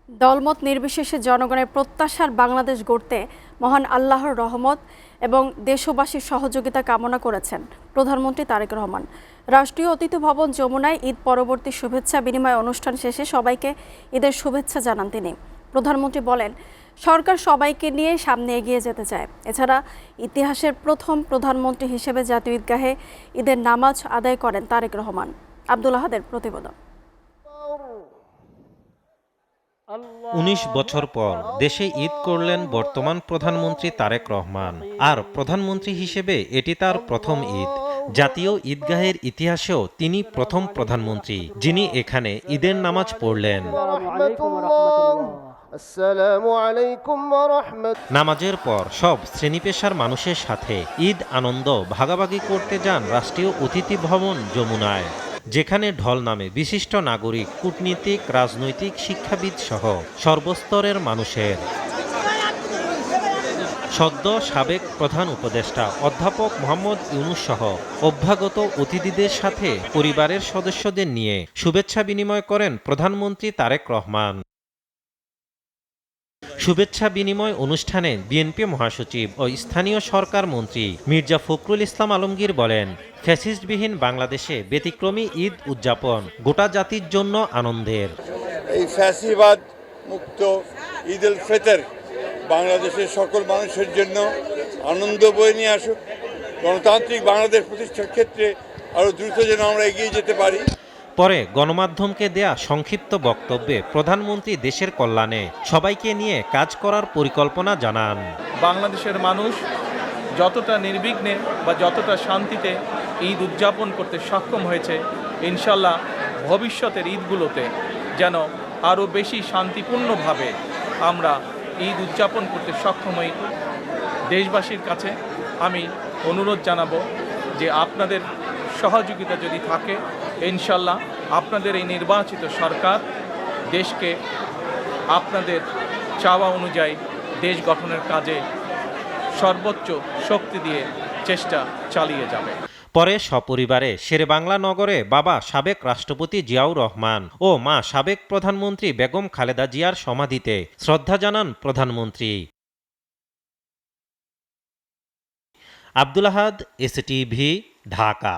দলমত নির্বিশেষে জনগণের প্রত্যাশার বাংলাদেশ গড়তে মহান আল্লাহর রহমত এবং দেশবাসীর সহযোগিতা কামনা করেছেন প্রধানমন্ত্রী তারেক রহমান। রাষ্ট্রীয় অতিথি ভবন যমুনায় ঈদ পরবর্তী শুভেচ্ছা বিনিময় অনুষ্ঠান শেষে সবাইকে ঈদের শুভেচ্ছা জানান তিনি। প্রধানমন্ত্রী বলেন, সরকার সবাইকে নিয়ে সামনে এগিয়ে যেতে চায়। এছাড়া ইতিহাসের প্রথম প্রধানমন্ত্রী হিসেবে জাতীয় ঈদগাহে ঈদের নামাজ আদায় করেন তারেক রহমান। আব্দুল আহাদের প্রতিবেদন। ১৯ বছর পর দেশে ঈদ করলেন বর্তমান প্রধানমন্ত্রী তারেক রহমান। আর প্রধানমন্ত্রী হিসেবে এটি তার প্রথম ঈদ। জাতীয় ঈদগাহের ইতিহাসেও তিনি প্রথম প্রধানমন্ত্রী যিনি এখানে ঈদের নামাজ পড়লেন। নামাজের পর সব শ্রেণী পেশার মানুষের সাথে ঈদ আনন্দ ভাগাভাগি করতে যান রাষ্ট্রীয় অতিথি ভবন যমুনায়, যেখানে ঢল নামে বিশিষ্ট নাগরিক, কূটনীতিক, রাজনৈতিক, শিক্ষাবিদ সহ সর্বস্তরের মানুষের। সদ্য সাবেক প্রধান উপদেষ্টা অধ্যাপক মোহাম্মদ ইউনূস সহ অভ্যাগত অতিথিদের সাথে পরিবারের সদস্যদের নিয়ে শুভেচ্ছা বিনিময় করেন প্রধানমন্ত্রী তারেক রহমান। শুভেচ্ছা বিনিময় অনুষ্ঠানে বিএনপি মহাসচিব ও স্থানীয় সরকার মন্ত্রী মির্জা ফখরুল ইসলাম আলমগীর বলেন, ফ্যাসিস্টবিহীন বাংলাদেশে ব্যতিক্রমী ঈদ উদযাপন গোটা জাতির জন্য আনন্দের। এই ফ্যাসিবাদ মুক্ত ঈদ উল ফিতর বাংলাদেশের সকল মানুষের জন্য আনন্দ বয়ে নিয়ে আসুক। গণতান্ত্রিক বাংলাদেশ প্রতিষ্ঠার ক্ষেত্রে আরও দ্রুত যেন আমরা এগিয়ে যেতে পারি। পরে গণমাধ্যমকে দেয়া সংক্ষিপ্ত বক্তব্যে প্রধানমন্ত্রী দেশের কল্যাণে সবাইকে নিয়ে কাজ করার পরিকল্পনা জানান। বাংলাদেশের মানুষ যতটা নির্বিঘ্নে বা যতটা শান্তিতে ঈদ উদযাপন করতে সক্ষম হয়েছে, ইনশাল্লাহ ভবিষ্যতের ঈদগুলোতে যেন আরও বেশি শান্তিপূর্ণভাবে আমরা ঈদ উদযাপন করতে সক্ষম হই। দেশবাসীর কাছে আমি অনুরোধ জানাবো যে আপনাদের সহযোগিতা যদি থাকে, ইনশাল্লাহ আপনাদের এই নির্বাচিত সরকার দেশকে আপনাদের চাওয়া অনুযায়ী দেশ গঠনের কাজে সর্বোচ্চ শক্তি দিয়ে চেষ্টা চালিয়ে যাবে। পরে সপরিবারে শেরেবাংলা নগরে বাবা সাবেক রাষ্ট্রপতি জিয়াউর রহমান ও মা সাবেক প্রধানমন্ত্রী বেগম খালেদা জিয়ার সমাধিতে শ্রদ্ধা জানান প্রধানমন্ত্রী। আব্দুল আহাদ, এসটিভি, ঢাকা।